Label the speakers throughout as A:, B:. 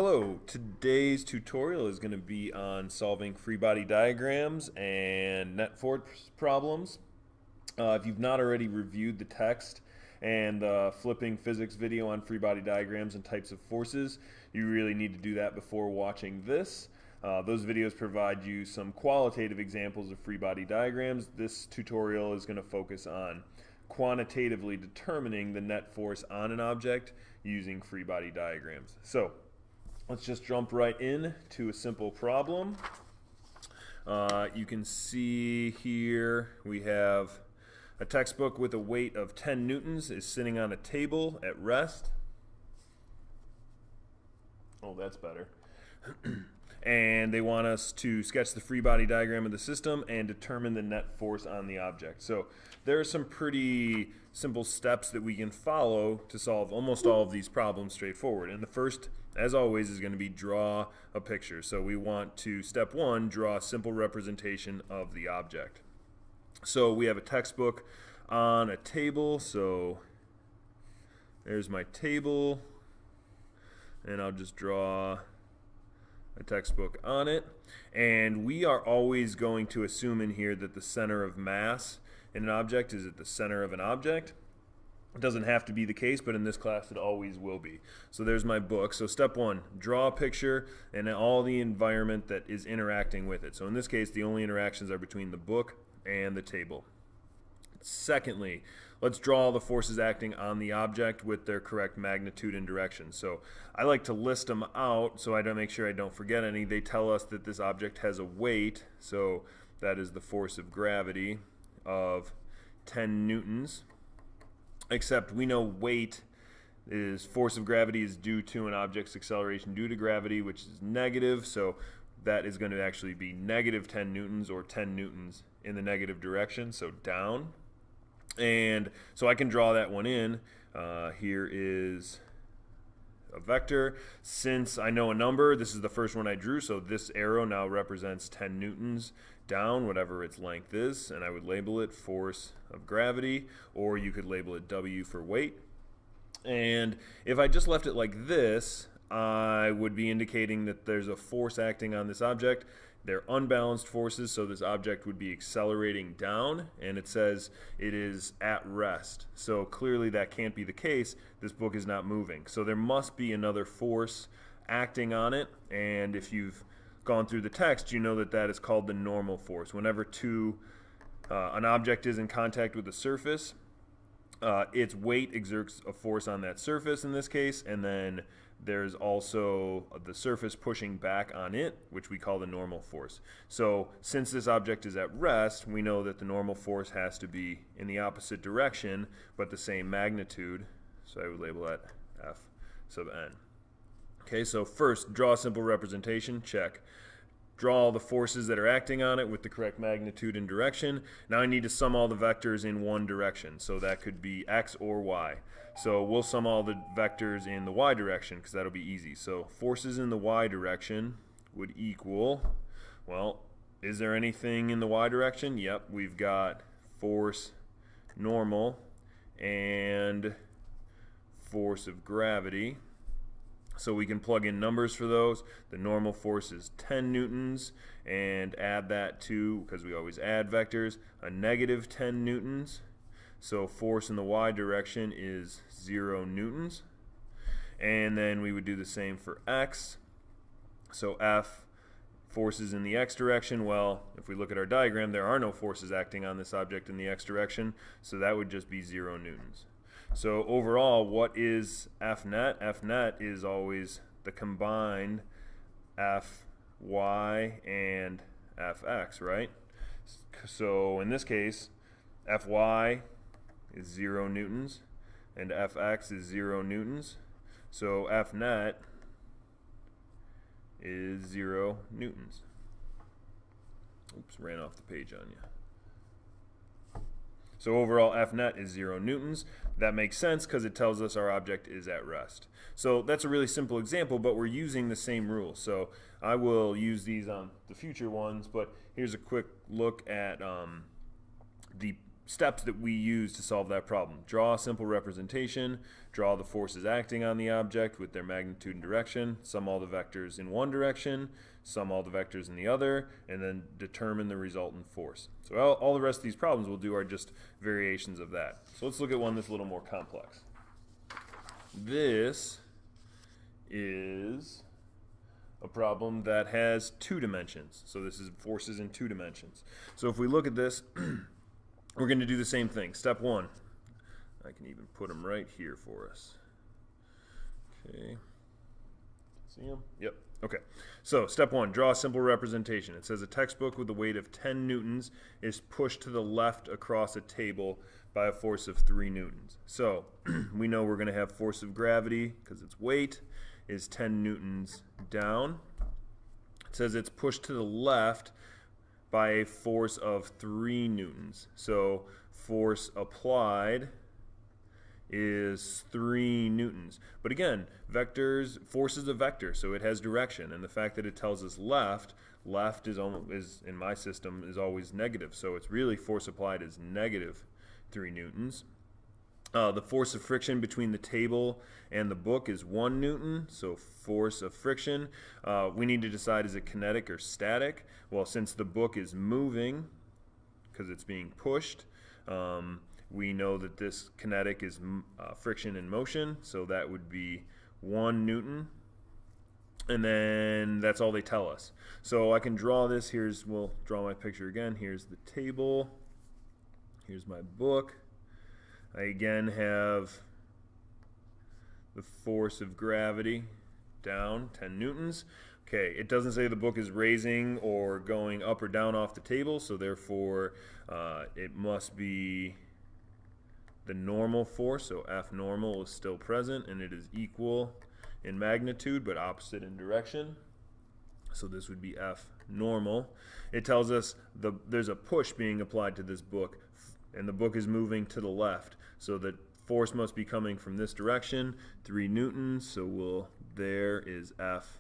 A: Hello, today's tutorial is going to be on solving free body diagrams and net force problems. If you've not already reviewed the text and the flipping physics video on free body diagrams and types of forces, you really need to do that before watching this. Those videos provide you some qualitative examples of free body diagrams. This tutorial is going to focus on quantitatively determining the net force on an object using free body diagrams. So let's just jump right in to a simple problem. You can see here we have a textbook with a weight of 10 newtons is sitting on a table at rest. Oh, that's better. And they want us to sketch the free body diagram of the system and determine the net force on the object. So there are some pretty simple steps that we can follow to solve almost all of these problems straightforward. And the first, as always, is going to be draw a picture. So we want to, step one, draw a simple representation of the object. So we have a textbook on a table. So there's my table, and I'll just draw a textbook on it. And we are always going to assume in here that the center of mass in an object is at the center of an object. It doesn't have to be the case, but in this class it always will be. So there's my book. So step one, draw a picture and all the environment that is interacting with it. So in this case, the only interactions are between the book and the table. Secondly, let's draw the forces acting on the object with their correct magnitude and direction. So I like to list them out so I don't make sure I don't forget any. They tell us that this object has a weight, so that is the force of gravity of 10 newtons. Except we know weight is force of gravity is due to an object's acceleration due to gravity, which is negative, so that is going to actually be negative 10 newtons or 10 newtons in the negative direction, so down. And so I can draw that one in. Here is a vector. Since I know a number, this is the first one I drew, so this arrow now represents 10 newtons down, whatever its length is, and I would label it force of gravity, or you could label it W for weight. And if I just left it like this, I would be indicating that there's a force acting on this object. They're unbalanced forces, so this object would be accelerating down, and it says it is at rest. So clearly that can't be the case. This book is not moving. So there must be another force acting on it, and if you've gone through the text, you know that that is called the normal force. Whenever an object is in contact with a surface, its weight exerts a force on that surface in this case, and then there's also the surface pushing back on it, which we call the normal force. So since this object is at rest, we know that the normal force has to be in the opposite direction, but the same magnitude. So I would label that F sub n. Okay, so first, draw a simple representation, check. Draw all the forces that are acting on it with the correct magnitude and direction. Now I need to sum all the vectors in one direction, so that could be x or y. So we'll sum all the vectors in the y direction because that'll be easy. So forces in the y direction would equal, well, is there anything in the y direction? Yep, we've got force normal and force of gravity. So we can plug in numbers for those. The normal force is 10 newtons, and add that to, because we always add vectors, a negative 10 newtons. So force in the y direction is 0 newtons. And then we would do the same for x. So F, forces in the x direction. Well, if we look at our diagram, there are no forces acting on this object in the x direction, so that would just be 0 newtons. So overall, what is F net? F net is always the combined Fy and Fx, right? So in this case, Fy is 0 newtons and Fx is 0 newtons. So F net is 0 newtons. Oops, ran off the page on you. So overall, F net is 0 newtons. That makes sense because it tells us our object is at rest. So that's a really simple example, but we're using the same rules. So I will use these on the future ones, but here's a quick look at the steps that we use to solve that problem. Draw a simple representation, draw the forces acting on the object with their magnitude and direction, sum all the vectors in one direction, sum all the vectors in the other, and then determine the resultant force. So all the rest of these problems we'll do are just variations of that. So let's look at one that's a little more complex. This is a problem that has 2 dimensions. So this is forces in 2 dimensions. So if we look at this, we're going to do the same thing. Step 1. I can even put them right here for us. Okay. See them? Yep. Okay. So step 1, draw a simple representation. It says a textbook with a weight of 10 newtons is pushed to the left across a table by a force of 3 newtons. So we know we're going to have force of gravity, because its weight is 10 newtons down. It says it's pushed to the left by a force of 3 newtons. So force applied is 3 newtons. But again, force is a vector, so it has direction. And the fact that it tells us left is in my system is always negative. So it's really force applied is negative 3 newtons. The force of friction between the table and the book is 1 newton, so force of friction. We need to decide, is it kinetic or static? Well, since the book is moving, because it's being pushed, we know that this kinetic is friction in motion, so that would be 1 newton. And then that's all they tell us. So I can draw this. We'll draw my picture again. Here's the table. Here's my book. I again have the force of gravity down, 10 newtons. Okay, it doesn't say the book is raising or going up or down off the table, so therefore it must be the normal force, so F normal is still present, and it is equal in magnitude but opposite in direction. So this would be F normal. It tells us there's a push being applied to this book, and the book is moving to the left. So the force must be coming from this direction, 3 newtons, so there is F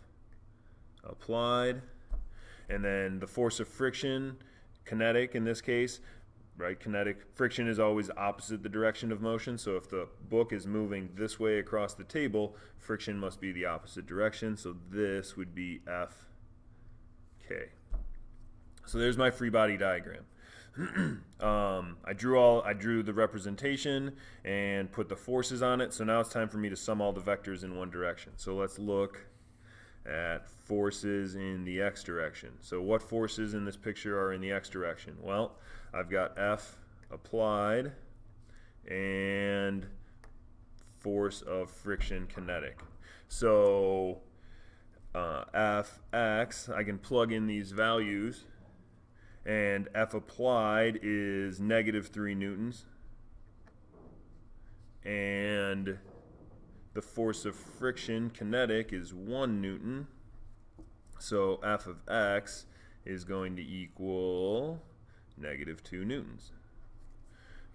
A: applied. And then the force of friction, kinetic in this case, right? Kinetic friction is always opposite the direction of motion, so if the book is moving this way across the table, friction must be the opposite direction, so this would be FK. So there's my free body diagram. I drew the representation and put the forces on it. So now it's time for me to sum all the vectors in one direction. So let's look at forces in the x direction. So what forces in this picture are in the x direction? Well, I've got F applied and force of friction kinetic. So Fx, I can plug in these values, and F applied is -3 newtons, and the force of friction kinetic is 1 newton, so F of x is going to equal -2 newtons,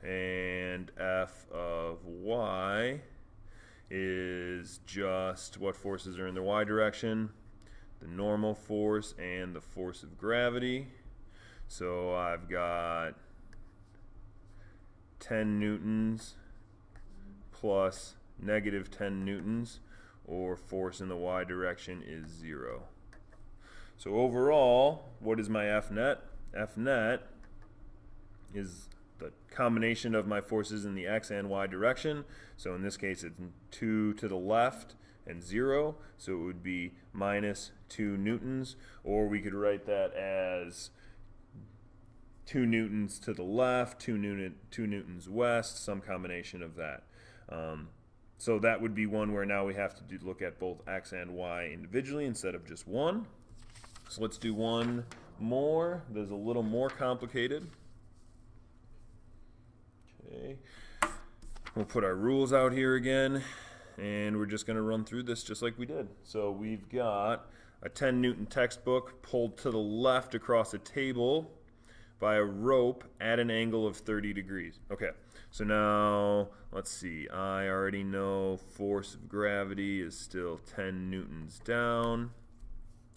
A: and F of y is just what forces are in the y direction, the normal force and the force of gravity. So I've got 10 newtons plus -10 newtons, or force in the y direction is 0. So overall, what is my F net? F net is the combination of my forces in the x and y direction. So in this case, it's 2 to the left and 0. So it would be -2 newtons, or we could write that as 2 newtons to the left, 2 newtons west, some combination of that. So that would be one where now we have to look at both x and y individually instead of just one. So let's do one more. There's a little more complicated. Okay. We'll put our rules out here again, and we're just going to run through this just like we did. So we've got a 10 Newton textbook pulled to the left across a table by a rope at an angle of 30 degrees. Okay, so now let's see. I already know force of gravity is still 10 newtons down.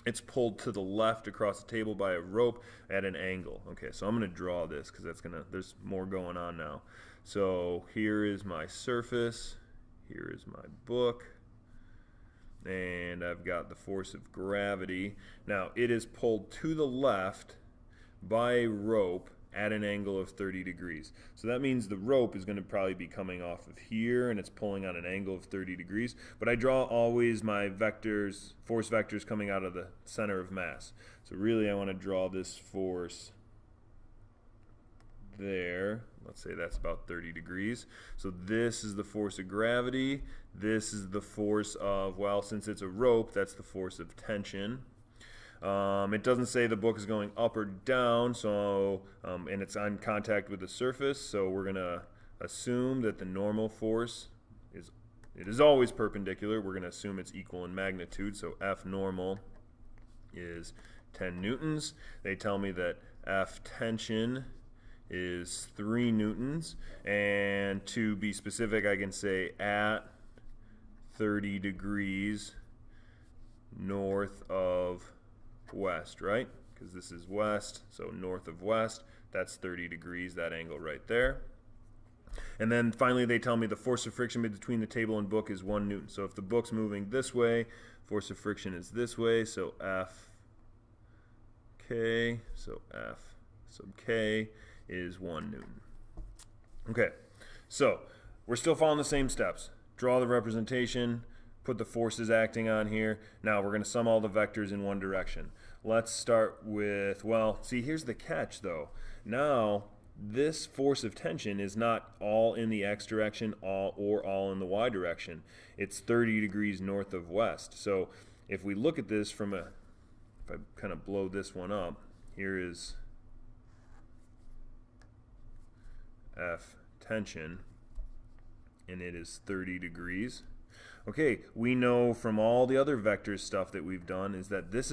A: It's pulled to the left across the table by a rope at an angle. Okay, so I'm going to draw this because there's more going on now. So here is my surface, here is my book, and I've got the force of gravity. Now it is pulled to the left by a rope at an angle of 30 degrees. So that means the rope is going to probably be coming off of here, and it's pulling on an angle of 30 degrees. But I draw always my vectors, force vectors coming out of the center of mass. So really I want to draw this force there. Let's say that's about 30 degrees. So this is the force of gravity. This is the force of, well, since it's a rope, that's the force of tension. It doesn't say the book is going up or down, so and it's on contact with the surface, so we're going to assume that the normal force is always perpendicular. We're going to assume it's equal in magnitude, so F normal is 10 newtons. They tell me that F tension is 3 newtons, and to be specific, I can say at 30 degrees north of west, right? Because this is west, so north of west, that's 30 degrees, that angle right there. And then finally they tell me the force of friction between the table and book is 1 newton. So if the book's moving this way, force of friction is this way, so F K, so F sub K is 1 newton. Okay, so we're still following the same steps. Draw the representation, put the forces acting on here. Now we're going to sum all the vectors in one direction. Let's start with, well, see, here's the catch though. Now this force of tension is not all in the x direction or all in the y direction. It's 30 degrees north of west. So if we look at this from if I kind of blow this one up, here is F tension, and it is 30 degrees. Okay, we know from all the other vector stuff that we've done is that this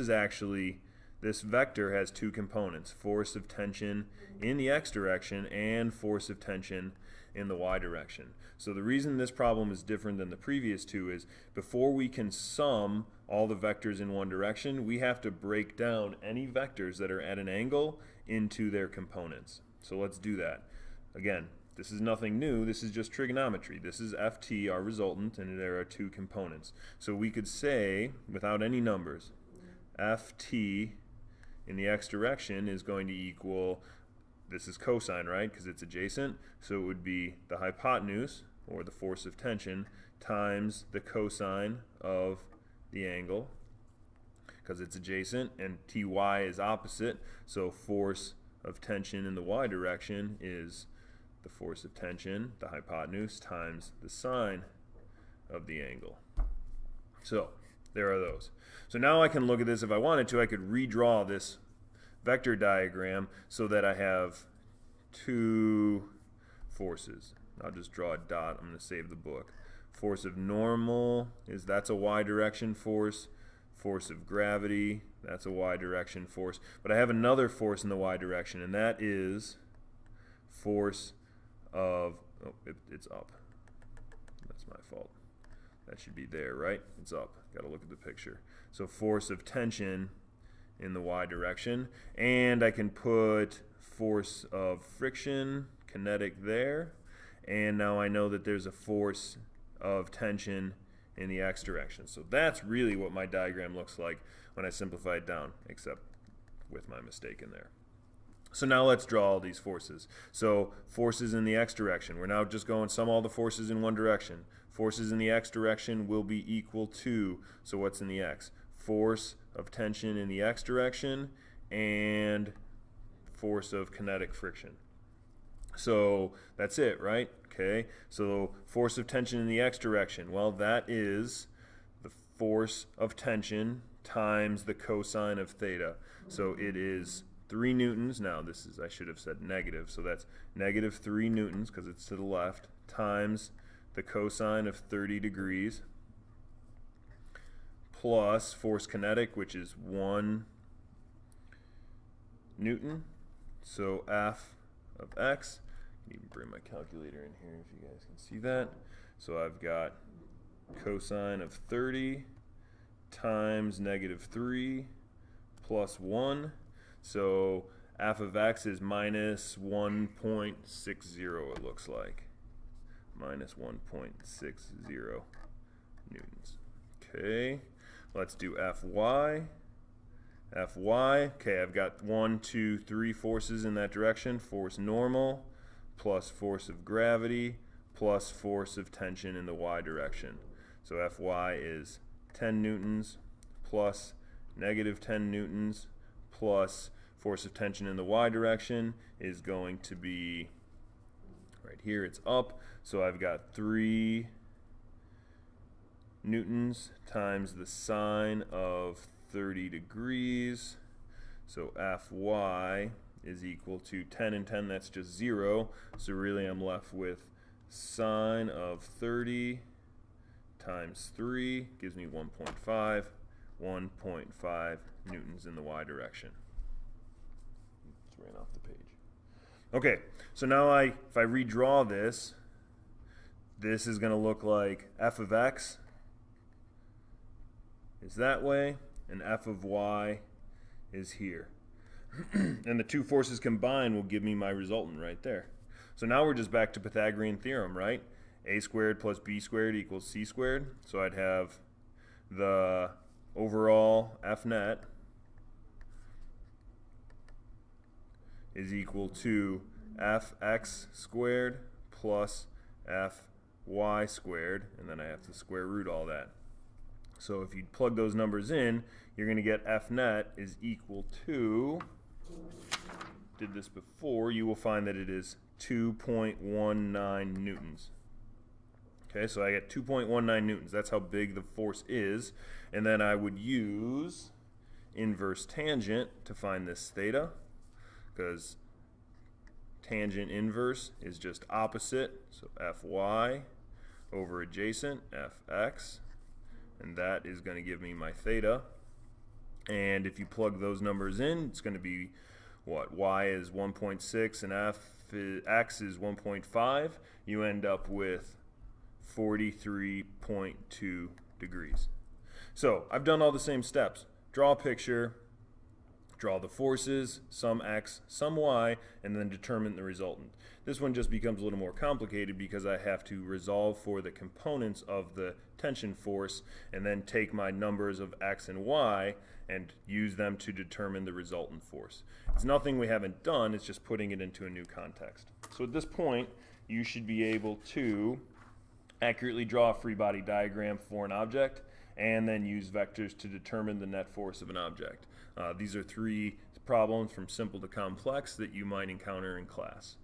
A: vector has 2 components, force of tension in the x direction and force of tension in the y direction. So the reason this problem is different than the previous 2 is before we can sum all the vectors in one direction, we have to break down any vectors that are at an angle into their components. So let's do that. Again, this is nothing new, this is just trigonometry. This is Ft, our resultant, and there are 2 components. So we could say, without any numbers, Ft in the x direction is going to equal, this is cosine, right, because it's adjacent, so it would be the hypotenuse, or the force of tension, times the cosine of the angle, because it's adjacent, and Ty is opposite, so force of tension in the y direction is the force of tension, the hypotenuse, times the sine of the angle. So there are those. So now I can look at this. If I wanted to, I could redraw this vector diagram so that I have 2 forces. I'll just draw a dot. I'm going to save the book. Force of normal that's a y direction force. Force of gravity, that's a y direction force. But I have another force in the y direction, and that is force of, it's up. That's my fault. That should be there, right? It's up. Got to look at the picture. So force of tension in the y direction, and I can put force of friction, kinetic there, and now I know that there's a force of tension in the x direction. So that's really what my diagram looks like when I simplify it down, except with my mistake in there. So now let's draw all these forces. So forces in the x direction. We're now just going sum all the forces in one direction. Forces in the x direction will be equal to, so what's in the x? Force of tension in the x direction and force of kinetic friction. So that's it, right? Okay, so force of tension in the x direction. Well, that is the force of tension times the cosine of theta. So it is 3 newtons. Now this is, I should have said negative, so that's negative 3 newtons because it's to the left, times the cosine of 30 degrees, plus force kinetic, which is 1 newton. So F of x, I can even bring my calculator in here if you guys can see that. So I've got cosine of 30 times negative 3 plus 1. So f of x is minus 1.60, it looks like. Minus 1.60 newtons. Okay, let's do Fy. Fy, okay, I've got 1, 2, 3 forces in that direction. Force normal plus force of gravity plus force of tension in the y direction. So Fy is 10 newtons plus negative 10 newtons plus force of tension in the y direction is going to be, right here it's up, so I've got 3 newtons times the sine of 30 degrees. So Fy is equal to 10 and 10, that's just 0. So really I'm left with sine of 30 times 3 gives me 1.5. 1.5 newtons in the y direction. It's ran off the page. Okay, so now if I redraw this, this is going to look like f of x is that way, and f of y is here. And the two forces combined will give me my resultant right there. So now we're just back to Pythagorean theorem, right? A squared plus b squared equals c squared. So I'd have the overall F net is equal to fx squared plus fy squared, and then I have to square root all that. So if you plug those numbers in, you're going to get F net is equal to, did this before, you will find that it is 2.19 newtons. Okay, so I get 2.19 newtons. That's how big the force is. And then I would use inverse tangent to find this theta, because tangent inverse is just opposite. So Fy over adjacent, Fx. And that is going to give me my theta. And if you plug those numbers in, it's going to be what? Y is 1.6 and x is 1.5. You end up with 43.2 degrees. So I've done all the same steps. Draw a picture, draw the forces, some x, some y, and then determine the resultant. This one just becomes a little more complicated because I have to resolve for the components of the tension force and then take my numbers of x and y and use them to determine the resultant force. It's nothing we haven't done, it's just putting it into a new context. So at this point, you should be able to accurately draw a free body diagram for an object and then use vectors to determine the net force of an object. These are 3 problems from simple to complex that you might encounter in class.